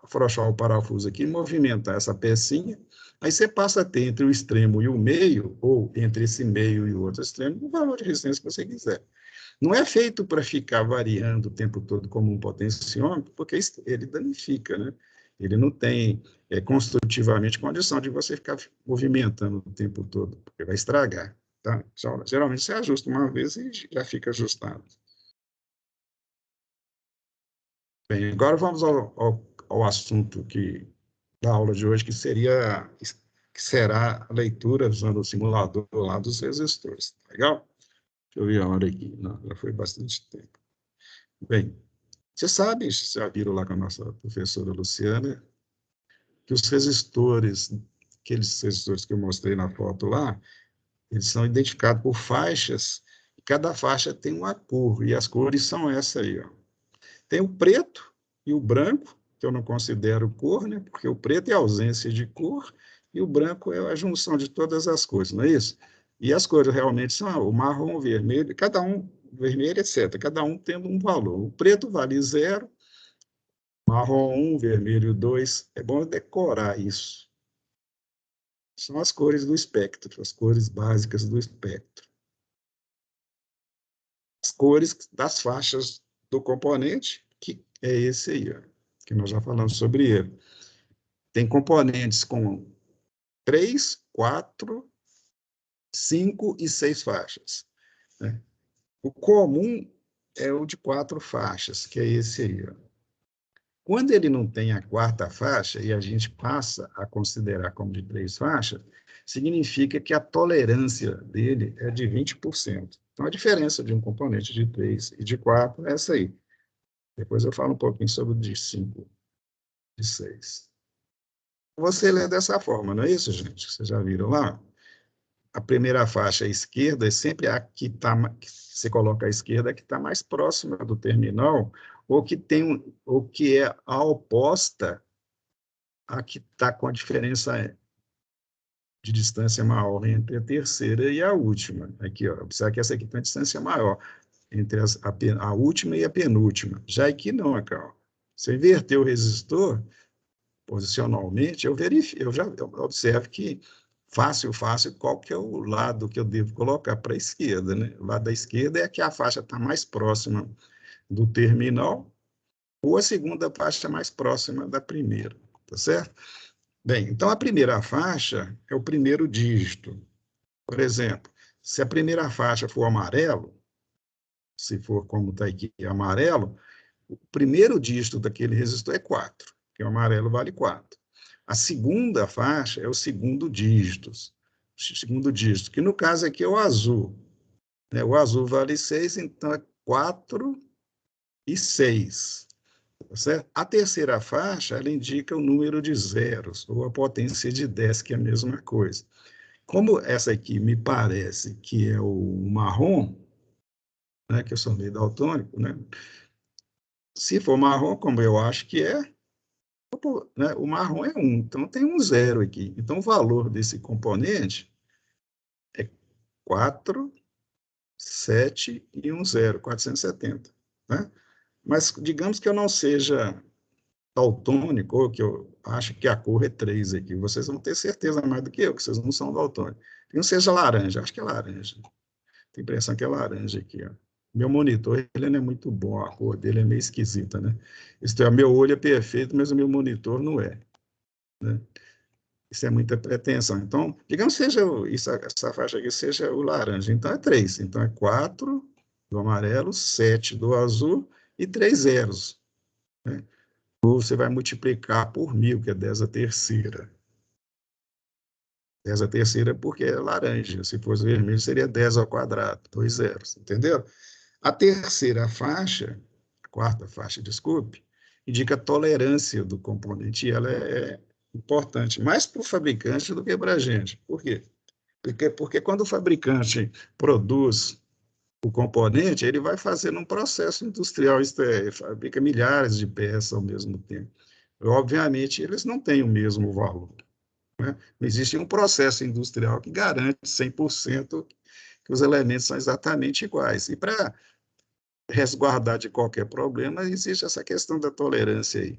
afrouxar o parafuso aqui, movimentar essa pecinha, aí você passa a ter entre o extremo e o meio, ou entre esse meio e o outro extremo, o valor de resistência que você quiser. Não é feito para ficar variando o tempo todo como um potenciômetro, porque ele danifica, né? Ele não tem construtivamente condição de você ficar movimentando o tempo todo, porque vai estragar. Tá? Geralmente você ajusta uma vez e já fica ajustado. Bem, agora vamos ao assunto da aula de hoje, que será a leitura usando o simulador lá dos resistores. Tá legal? Deixa eu ver a hora aqui. Não, já foi bastante tempo. Bem, vocês já viram lá com a nossa professora Luciana, que os resistores, aqueles resistores que eu mostrei na foto lá, eles são identificados por faixas cada faixa tem uma cor, e as cores são essas aí, ó. Tem o preto e o branco, que eu não considero cor, né? Porque o preto é a ausência de cor, e o branco é a junção de todas as cores, não é isso? E as cores realmente são o marrom, o vermelho, cada um, vermelho, etc., cada um tendo um valor. O preto vale 0, marrom 1, vermelho 2. É bom decorar isso. São as cores do espectro, as cores básicas do espectro. As cores das faixas do componente, que é esse aí, ó, que nós já falamos sobre ele. Tem componentes com 3, 4, 5 e 6 faixas, né? O comum é o de 4 faixas, que é esse aí, ó. Quando ele não tem a quarta faixa, e a gente passa a considerar como de 3 faixas, significa que a tolerância dele é de 20%. Então, a diferença de um componente de 3 e de 4 é essa aí. Depois eu falo um pouquinho sobre o de 5, de 6. Você lê dessa forma, não é isso, gente? Vocês já viram lá? A primeira faixa à esquerda é sempre a que está, você coloca à esquerda, a que está mais próxima do terminal, ou que tem, ou que é a oposta a que está com a diferença de distância maior entre a terceira e a última. Aqui, ó, observa que essa aqui tem uma distância maior entre a última e a penúltima. Já aqui não, aqui, ó. Se eu inverter o resistor posicionalmente, eu já observo que fácil, qual que é o lado que eu devo colocar para a esquerda, né? O lado da esquerda é que a faixa está mais próxima do terminal, ou a segunda faixa mais próxima da primeira, tá certo? Bem, então a primeira faixa é o primeiro dígito. Por exemplo, se a primeira faixa for amarelo, se for como está aqui, amarelo, o primeiro dígito daquele resistor é 4, que o amarelo vale 4. A segunda faixa é o segundo dígito, que no caso aqui é o azul, né? O azul vale 6, então é 4 e 6. Tá certo? A terceira faixa, ela indica o número de zeros, ou a potência de 10, que é a mesma coisa. Como essa aqui me parece que é o marrom, né, que eu sou meio daltônico, né? Se for marrom, como eu acho que é, né, o marrom é 1, então tem um 0 aqui. Então, o valor desse componente é 4, 7 e um 0, 470. Né? Mas digamos que eu não seja daltônico, ou que eu acho que a cor é 3 aqui. Vocês vão ter certeza mais do que eu, que vocês não são daltônicos. Que não seja laranja, acho que é laranja. Tenho a impressão que é laranja aqui, ó. Meu monitor, ele não é muito bom, a cor dele é meio esquisita, né? Isso é, meu olho é perfeito, mas o meu monitor não é, né? Isso é muita pretensão. Então, digamos que seja essa faixa aqui seja o laranja. Então, é 3. Então, é 4 do amarelo, 7 do azul e 3 zeros, né? Ou você vai multiplicar por 1000, que é 10 a terceira. 10 a terceira porque é laranja. Se fosse vermelho, seria 10 ao quadrado, 2 zeros, entendeu? A terceira faixa, a quarta faixa, desculpe, indica a tolerância do componente, e ela é importante, mais para o fabricante do que para a gente. Por quê? Porque quando o fabricante produz o componente, ele vai fazendo um processo industrial, isto é, fabrica milhares de peças ao mesmo tempo. Obviamente, eles não têm o mesmo valor, né? Não existe um processo industrial que garante 100% que os elementos são exatamente iguais. E para resguardar de qualquer problema, existe essa questão da tolerância aí,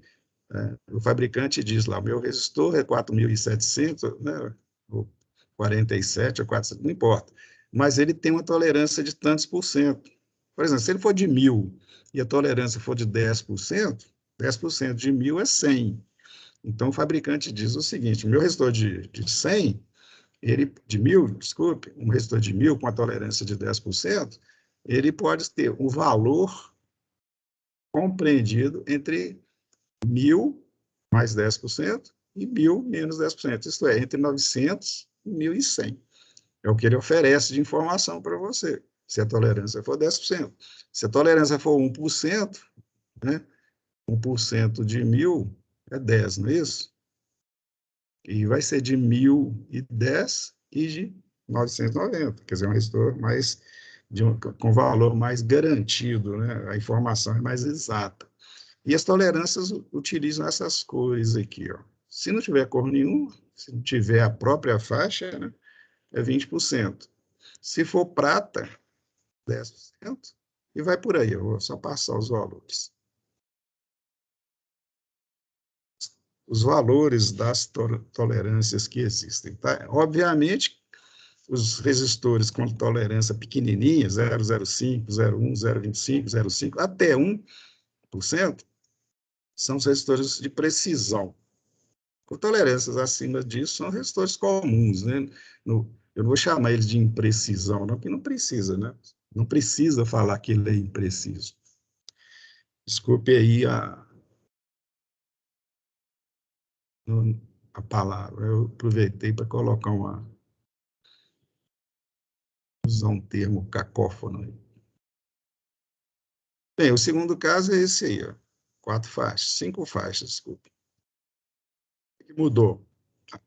né? O fabricante diz lá, o meu resistor é 4.700, né, ou 47, ou 400, não importa, mas ele tem uma tolerância de tantos por cento. Por exemplo, se ele for de 1.000 e a tolerância for de 10% de 1.000 é 100. Então, o fabricante diz o seguinte, o meu resistor de 100, de 1.000, desculpe, um resistor de 1.000 com a tolerância de 10%, ele pode ter um valor compreendido entre 1.000 mais 10% e 1.000 menos 10%. Isto é, entre 900 e 1.100. É o que ele oferece de informação para você, se a tolerância for 10%. Se a tolerância for 1%, né, 1% de 1.000 é 10, não é isso? E vai ser de 1.010 e de 990, quer dizer, um resistor mais com valor mais garantido, né? A informação é mais exata. E as tolerâncias utilizam essas cores aqui, ó. Se não tiver cor nenhuma, se não tiver a própria faixa, né, é 20%. Se for prata, 10%, e vai por aí. Eu vou só passar os valores. Os valores das tolerâncias que existem. Tá? Obviamente, os resistores com tolerância pequenininha, 0,05, 0,1, 0,25, 0,5, até 1%, são os resistores de precisão. Com tolerâncias acima disso, são resistores comuns, né? Eu não vou chamar eles de imprecisão, não, porque não precisa, né? Não precisa falar que ele é impreciso. Desculpe aí a palavra. Eu aproveitei para colocar usar um termo cacófono aí. Bem, o segundo caso é esse aí, ó. 4 faixas, 5 faixas, desculpe. O que mudou?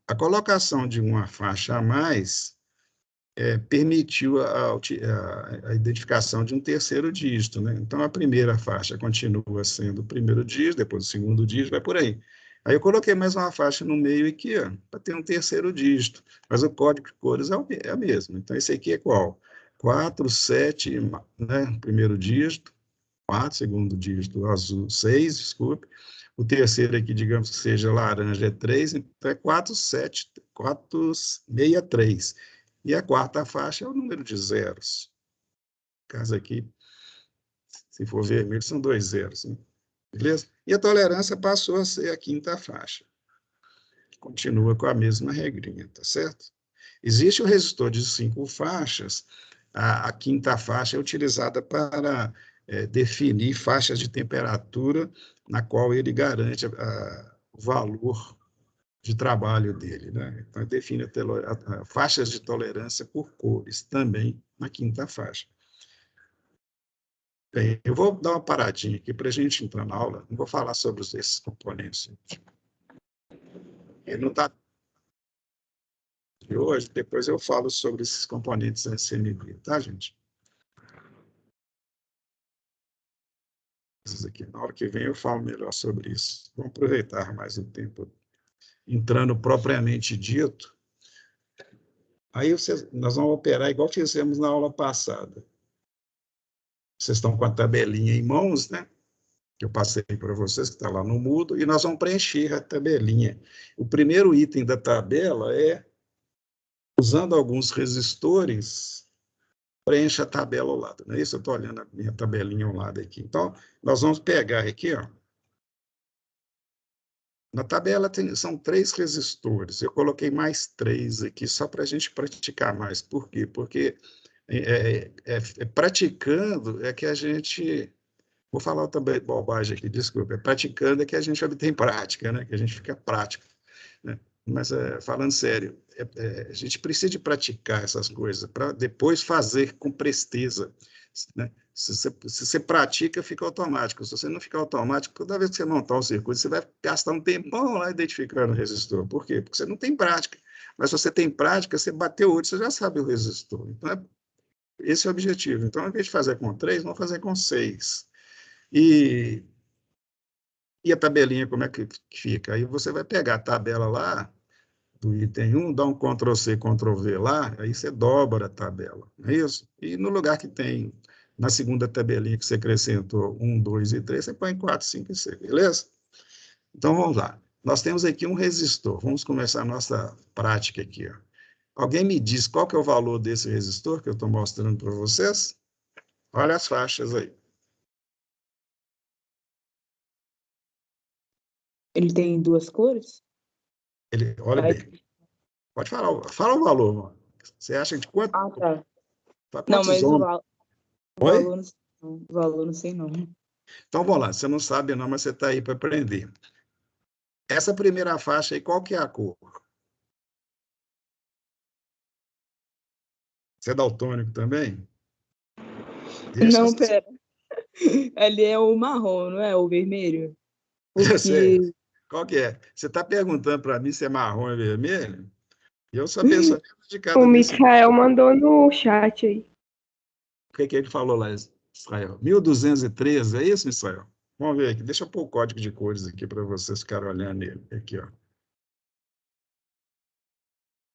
A colocação de uma faixa a mais permitiu a identificação de um terceiro dígito, né? Então, a primeira faixa continua sendo o primeiro dígito, depois o segundo dígito, vai por aí. Aí eu coloquei mais uma faixa no meio aqui, para ter um terceiro dígito, mas o código de cores é o mesmo. Então, esse aqui é qual? 4, 7, né? Primeiro dígito, 4, segundo dígito azul, 6, desculpe. O terceiro aqui, digamos que seja laranja, é 3, então é 4, 7, 4, 6, 3. E a quarta faixa é o número de zeros. No caso aqui, se for vermelho, são 2 zeros. Né? Beleza? E a tolerância passou a ser a quinta faixa. Continua com a mesma regrinha, tá certo? Existe o resistor de 5 faixas. A quinta faixa é utilizada para definir faixas de temperatura na qual ele garante o valor de trabalho dele. Né? Então, define faixas de tolerância por cores, também na quinta faixa. Bem, eu vou dar uma paradinha aqui para a gente entrar na aula, não vou falar sobre esses componentes. Ele não está de hoje, depois eu falo sobre esses componentes SMB, tá, gente? Aqui, na hora que vem eu falo melhor sobre isso. Vamos aproveitar mais o tempo entrando propriamente dito. Aí nós vamos operar igual fizemos na aula passada. Vocês estão com a tabelinha em mãos, né? Que eu passei para vocês, que está lá no Moodle, e nós vamos preencher a tabelinha. O primeiro item da tabela é, usando alguns resistores, preencha a tabela ao lado. Não é isso? Eu estou olhando a minha tabelinha ao lado aqui. Então, nós vamos pegar aqui, ó. Na tabela são 3 resistores. Eu coloquei mais 3 aqui, só para a gente praticar mais. Por quê? Porque praticando é que a gente... Vou falar também bobagem aqui, desculpa. Praticando é que a gente obtém prática, né? Que a gente fica prático. Né? Mas, falando sério, a gente precisa de praticar essas coisas para depois fazer com presteza. Né? Se você pratica, fica automático. Se você não ficar automático, toda vez que você montar um circuito, você vai gastar um tempão lá identificando o resistor. Por quê? Porque você não tem prática. Mas se você tem prática, você bateu o olho, você já sabe o resistor. Então, esse é o objetivo. Então, ao invés de fazer com 3, vamos fazer com 6. E a tabelinha, como é que fica? Aí você vai pegar a tabela lá, do item 1, dá um Ctrl+C, Ctrl+V lá, aí você dobra a tabela, não é isso? E no lugar que tem, na segunda tabelinha que você acrescentou 1, 2 e 3, você põe 4, 5 e 6, beleza? Então, vamos lá. Nós temos aqui um resistor. Vamos começar a nossa prática aqui. Ó. Alguém me diz qual que é o valor desse resistor que eu estou mostrando para vocês? Olha as faixas aí. Ele tem 2 cores? Olha bem. Pode falar, fala o valor, mano. Você acha de quanto? Ah, tá. Não, mas o valor não sei não. Então, vamos lá. Você não sabe não, mas você está aí para aprender. Essa primeira faixa aí, qual que é a cor? Você é daltônico também? Não, pera. Ali é o marrom, não é o vermelho? Porque... Qual que é? Você está perguntando para mim se é marrom e vermelho? E eu sou a pessoa de cada O Michael mandou no chat aí. O que ele falou lá, Israel? 1213, é isso, Israel? Vamos ver aqui. Deixa eu pôr o código de cores aqui para vocês ficarem olhando ele. Aqui, ó.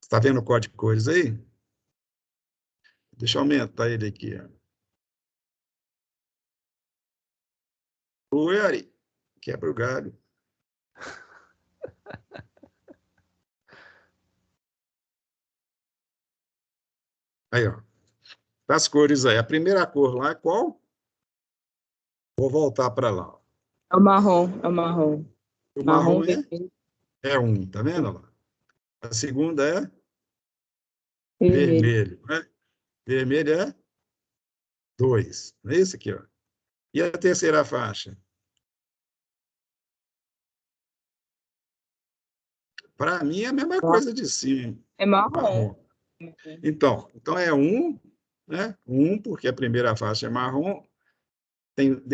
Está vendo o código de cores aí? Deixa eu aumentar ele aqui. Oi, Ari. Quebra o galho. Aí, ó. Das cores aí. A primeira cor lá é qual? Vou voltar para lá. É o marrom, é o marrom. O Marrom, marrom vermelho, é 1, tá vendo lá? A segunda é vermelho. vermelho, né? Vermelho é 2. É isso aqui, ó. E a terceira faixa? Para mim é a mesma coisa de cima. É marrom. Marrom. Então é 1, né? 1, porque a primeira faixa é marrom.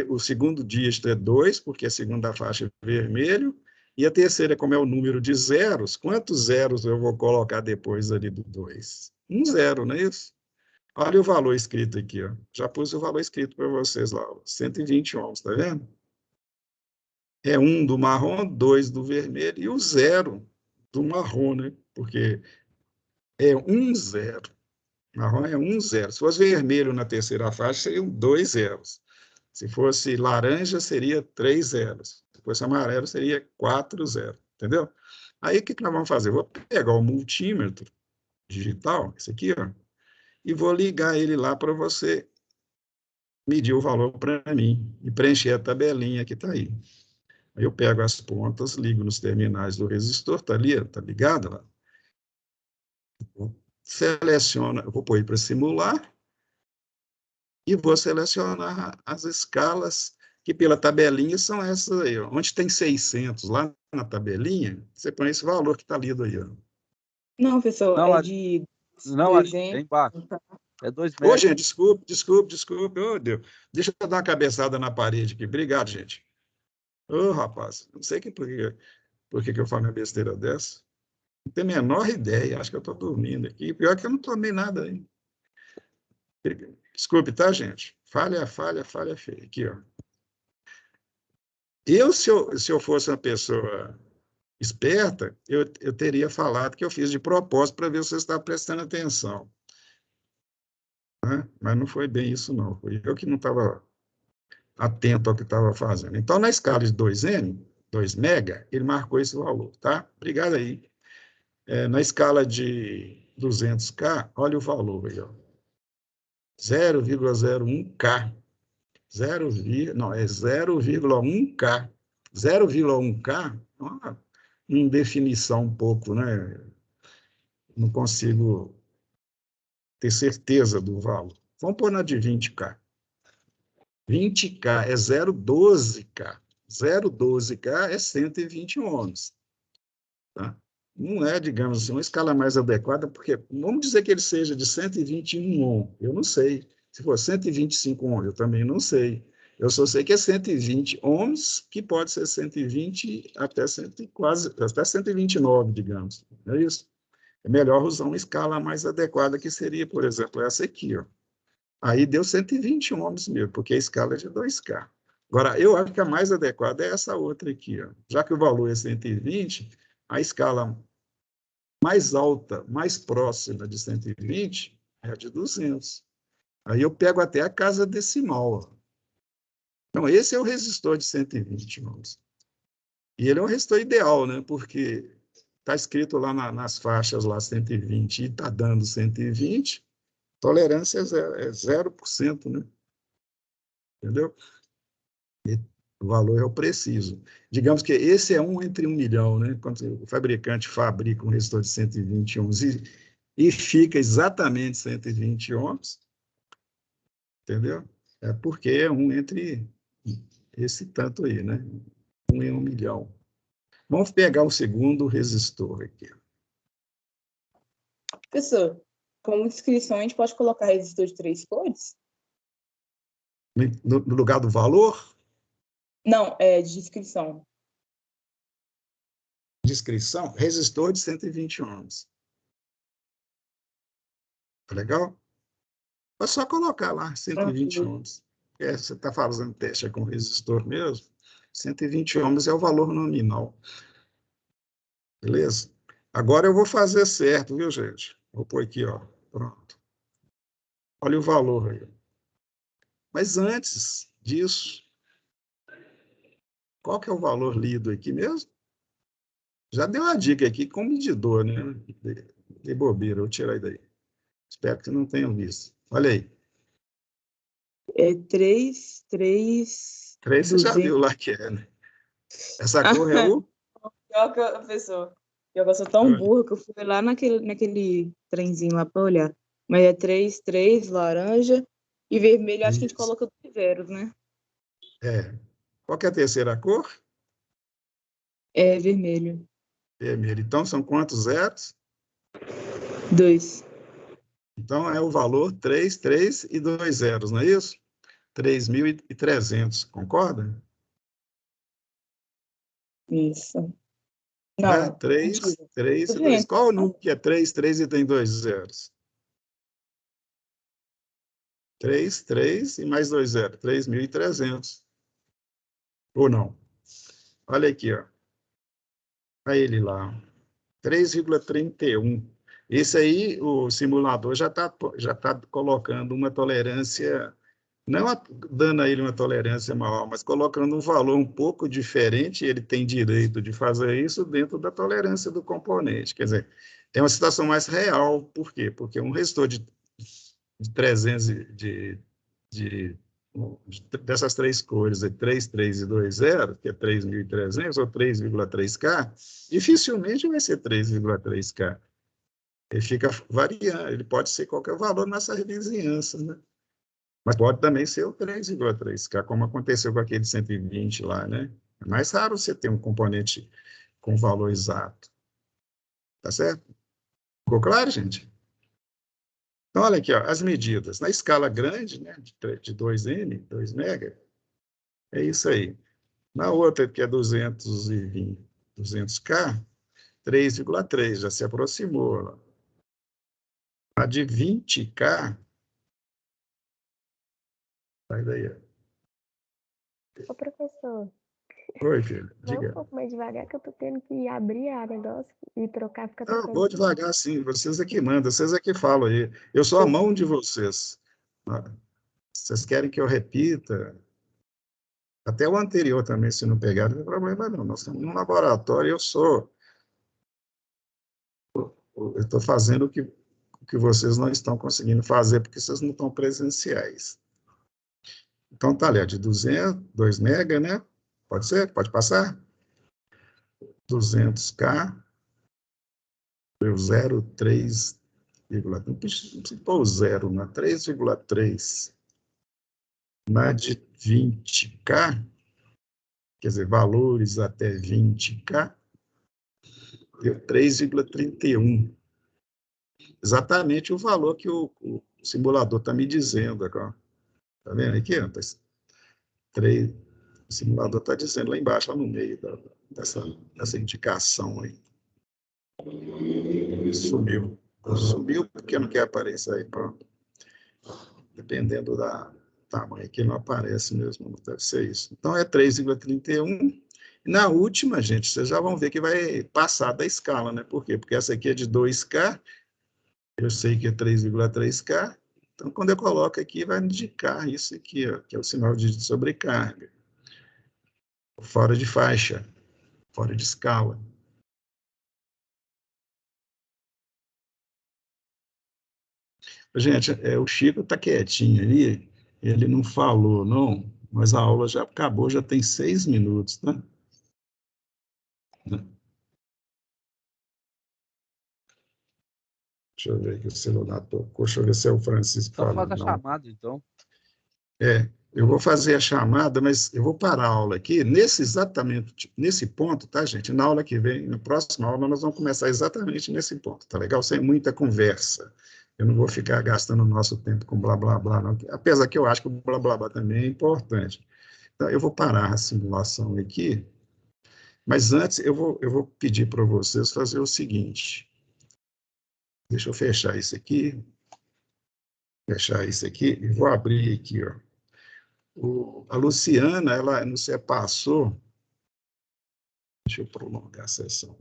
O segundo dígito é 2, porque a segunda faixa é vermelho. E a terceira, como é o número de zeros, quantos zeros eu vou colocar depois ali do 2? Um zero, não é isso? Olha o valor escrito aqui, ó. Já pus o valor escrito para vocês lá, ó. 120 ohms, tá vendo? É 1 do marrom, 2 do vermelho e o 0 do marrom, né? Porque é 1 zero. Marrom é 1 zero. Se fosse vermelho na terceira faixa, seriam 2 zeros. Se fosse laranja, seria 3 zeros. Se fosse amarelo, seria 4 zeros. Entendeu? Aí, o que nós vamos fazer? Eu vou pegar o multímetro digital, esse aqui, ó, e vou ligar ele lá para você medir o valor para mim e preencher a tabelinha que está aí. Aí eu pego as pontas, ligo nos terminais do resistor, está ali, está ligado lá. Seleciono, eu vou pôr para simular e vou selecionar as escalas que pela tabelinha são essas aí. Ó. Onde tem 600 lá na tabelinha, você põe esse valor que está lido aí. Ó. Não, professor, Não, é de não, Ari, é 200. embaixo. É 2 Ô, megas. gente, desculpe. Ô, Deus. Deixa eu dar uma cabeçada na parede aqui. Obrigado, gente. Ô, rapaz, não sei por que eu falo uma besteira dessa. Não tenho a menor ideia. Acho que eu estou dormindo aqui. Pior que eu não tomei nada aí. Desculpe, tá, gente? Falha feia. Aqui, ó. Se eu fosse uma pessoa esperta, eu teria falado que eu fiz de propósito para ver se você está prestando atenção. Né? Mas não foi bem isso, não. Foi eu que não estava atento ao que estava fazendo. Então, na escala de 2M, 2 mega, ele marcou esse valor, tá? Obrigado aí. Na escala de 200K, olha o valor aí, ó. 0,01K. Não, é 0,1K. 0,1K, uma indefinição um pouco, né? Não consigo ter certeza do valor. Vamos pôr na de 20K. 20K é 0,12K. 0,12K é 120 ohms. Tá? Não é, digamos assim, uma escala mais adequada, porque vamos dizer que ele seja de 121 ohm. Eu não sei. Se for 125 ohms, eu também não sei. Eu só sei que é 120 ohms, que pode ser 120 até, até 129, digamos. Não é isso? É melhor usar uma escala mais adequada, que seria, por exemplo, essa aqui. Ó. Aí deu 120 ohms mesmo, porque a escala é de 2K. Agora, eu acho que a mais adequada é essa outra aqui. Ó. Já que o valor é 120, a escala mais alta, mais próxima de 120, é a de 200. Aí eu pego até a casa decimal. Ó. Então, esse é o resistor de 120 ohms. E ele é um resistor ideal, né? Porque está escrito lá nas faixas lá 120 e está dando 120, tolerância é 0%, né? Entendeu? E o valor é o preciso. Digamos que esse é 1 entre 1 milhão, né? Quando o fabricante fabrica um resistor de 120 ohms e fica exatamente 120 ohms, entendeu? É porque é 1 entre esse tanto aí, né? 1 em 1 milhão. Vamos pegar o segundo resistor aqui. Professor, como descrição, a gente pode colocar resistor de 3 cores? No lugar do valor, Não, é de descrição. descrição, resistor de 120 ohms. Tá legal? É só colocar lá 120 ohms. Você está fazendo teste com resistor mesmo, 120 ohms é o valor nominal. Beleza? Agora eu vou fazer certo, viu, gente? Vou pôr aqui, ó. Pronto. Olha o valor aí. Mas antes disso, qual que é o valor lido aqui mesmo? Já deu uma dica aqui com medidor, né? De bobeira, eu tirei daí. Espero que não tenham visto. Olha aí. É 3 Você já viu lá que é, né? Essa cor é o... Pior que pessoa. Eu sou tão burra que eu fui lá naquele trenzinho lá para olhar. Mas é 3, laranja e vermelho. Acho que a gente coloca 2 zeros, né? É. Qual que é a terceira cor? É vermelho. Vermelho. Então, são quantos zeros? 2. Então, é o valor 3, 3 e 2 zeros, não é isso? 3.300, concorda? Isso. Não, Não, 3, mentira. 3 e 2. Qual o número que é 3, 3 e tem 2 zeros? 3, 3 e mais 2 zeros. 3.300. Ou não? Olha aqui, ó. Olha ele lá. 3,31. Esse aí, o simulador já tá colocando uma tolerância, não dando a ele uma tolerância maior, mas colocando um valor um pouco diferente, ele tem direito de fazer isso dentro da tolerância do componente. Quer dizer, é uma situação mais real. Por quê? Porque um resistor de 300, dessas três cores, 3, 3 e 2, 0, que é 3.300 ou 3,3K, dificilmente vai ser 3,3K. Ele fica variando, ele pode ser qualquer valor nessa vizinhança, né? Mas pode também ser o 3,3K, como aconteceu com aquele 120 lá, né? É mais raro você ter um componente com valor exato. Tá certo? Ficou claro, gente? Então, olha aqui, ó, as medidas. Na escala grande, né, de 2M, 2 mega, é isso aí. Na outra, que é 220, 200K, 3,3, já se aproximou. A de 20K, sai daí. Ô, professor, Oi, filho, vai um diga. pouco mais devagar que eu tô tendo que abrir a negócio e trocar, fica Não, trocando. vou devagar, sim. Vocês é que mandam, vocês é que falam aí. Eu sou a mão de vocês. Vocês querem que eu repita? Até o anterior também, se não pegar, não tem problema não. Nós estamos num laboratório, eu estou fazendo o que vocês não estão conseguindo fazer, porque vocês não estão presenciais. Então, tá ali, ó, de 200, 2 mega, né? Pode ser? Pode passar? 200K, deu 0,3, não precisa pôr o 0, né? 3,3. Na de 20K, quer dizer, valores até 20K, deu 3,31. Exatamente o valor que o simulador está me dizendo agora. Está vendo aqui? Ó, 3, o simulador está dizendo lá embaixo, lá no meio dessa indicação aí. Sumiu. Sumiu porque não quer aparecer aí, pronto. Dependendo da tamanho aqui, não aparece mesmo, não deve ser isso. Então, é 3,31. Na última, gente, vocês já vão ver que vai passar da escala, né? Por quê? Porque essa aqui é de 2K, eu sei que é 3,3K, então, quando eu coloco aqui, vai indicar isso aqui, ó, que é o sinal de sobrecarga. Fora de faixa, fora de escala. Gente, o Chico está quietinho ali, ele não falou, não, mas a aula já acabou, já tem 6 minutos, tá? Deixa eu ver aqui, o celular tocou, deixa eu ver se é o Francisco Só faz falando, a não. chamada, então. Eu vou fazer a chamada, mas eu vou parar a aula aqui, exatamente nesse ponto, tá, gente? Na aula que vem, na próxima aula, nós vamos começar exatamente nesse ponto, tá legal? Sem muita conversa. Eu não vou ficar gastando o nosso tempo com blá, blá, blá, não. Apesar que eu acho que o blá, blá, blá também é importante. Então, eu vou parar a simulação aqui, mas antes eu vou pedir para vocês fazer o seguinte. Deixa eu fechar isso aqui. fechar isso aqui e vou abrir aqui, ó. A Luciana, ela nos passou, deixa eu prolongar a sessão.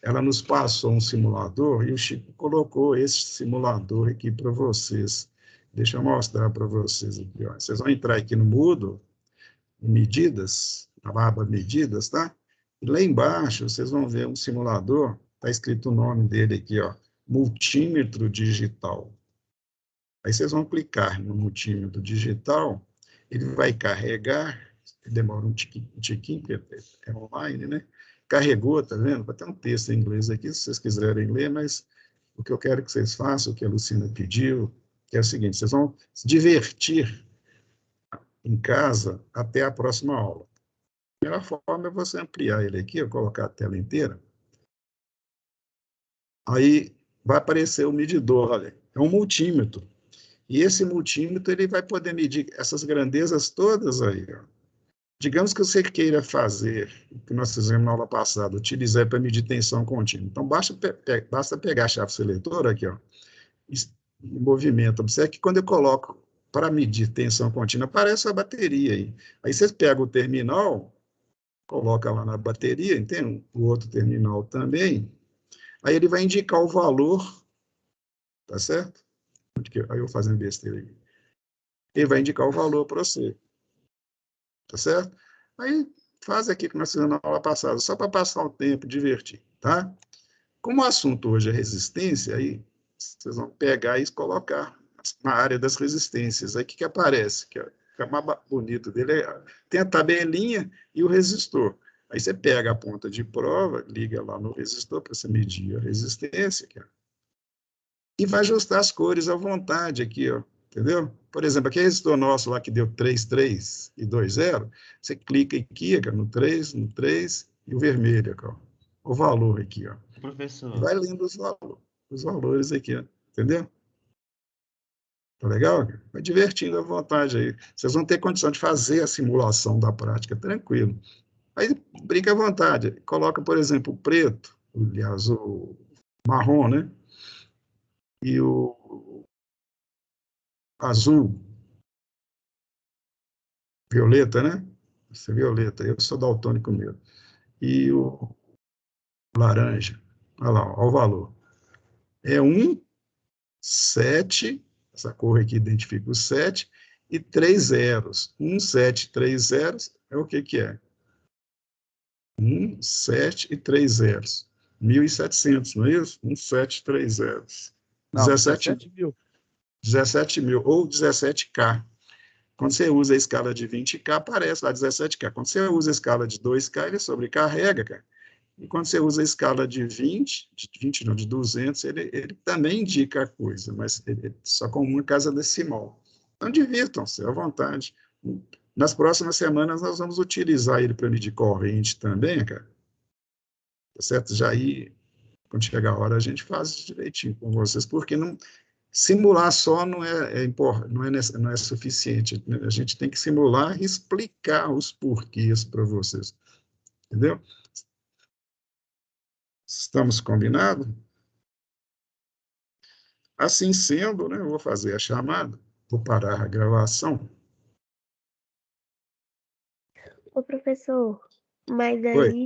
Ela nos passou um simulador e o Chico colocou esse simulador aqui para vocês. Deixa eu mostrar para vocês aqui, ó. Vocês vão entrar aqui no Moodle, medidas, na aba medidas, tá? E lá embaixo vocês vão ver um simulador, está escrito o nome dele aqui, ó, multímetro digital. Aí vocês vão clicar no multímetro digital, ele vai carregar, demora um tiquinho, porque é online, né? Carregou, tá vendo? Vai ter um texto em inglês aqui, se vocês quiserem ler, mas o que eu quero que vocês façam, o que a Luciana pediu, que é o seguinte, vocês vão se divertir em casa até a próxima aula. A melhor forma é você ampliar ele aqui, eu colocar a tela inteira. Aí vai aparecer o medidor, olha, é um multímetro. E esse multímetro ele vai poder medir essas grandezas todas aí, ó. Digamos que você queira fazer o que nós fizemos na aula passada, utilizar para medir tensão contínua. Então, basta pegar a chave seletora aqui, ó, em movimento. Observe que quando eu coloco para medir tensão contínua, aparece a bateria aí. Aí você pega o terminal, coloca lá na bateria, tem o outro terminal também, aí ele vai indicar o valor, tá certo? Aí eu fazendo besteira aí. Ele vai indicar o valor para você. Tá certo? Aí faz aqui que nós fizemos na aula passada, só para passar o tempo, divertir, tá? Como o assunto hoje é resistência, aí vocês vão pegar e colocar na área das resistências. Aí o que aparece? Que é mais bonito dele, tem a tabelinha e o resistor. Aí você pega a ponta de prova, liga lá no resistor para você medir a resistência, e vai ajustar as cores à vontade aqui, ó. Entendeu? Por exemplo, aquele resistor nosso lá que deu 3,3 e 2,0, você clica aqui, no 3 e o vermelho, aqui, ó, o valor aqui, ó. Professor. E vai lendo os valores aqui, ó, entendeu? Tá legal? Vai divertindo à vontade aí. Vocês vão ter condição de fazer a simulação da prática tranquilo. Aí brinca à vontade. Coloca, por exemplo, o preto, aliás, o marrom, né? E o azul, violeta, né? Isso é violeta, eu sou daltônico mesmo. E o laranja, olha lá, olha o valor. É 1, 7, essa cor aqui identifica o 7, e 3 zeros. 1, 7, 3 zeros, é o que é? 1, 7 e 3 zeros. 1.700, não é isso? 1, 7, 3 zeros. Não, 17 mil. 17 mil, ou 17K. Quando você usa a escala de 20K, aparece lá 17K. Quando você usa a escala de 2K, ele sobrecarrega, cara. E quando você usa a escala de 20 não, de 200, ele também indica a coisa, mas só com uma casa decimal. Então, divirtam-se, à vontade. Nas próximas semanas, nós vamos utilizar ele para medir corrente também, cara. Tá certo? Já aí, quando chegar a hora, a gente faz direitinho com vocês, porque não... Simular só não é suficiente. A gente tem que simular e explicar os porquês para vocês. Entendeu? Estamos combinados? Assim sendo, né, eu vou fazer a chamada, vou parar a gravação. Ô, professor, mas Oi. aí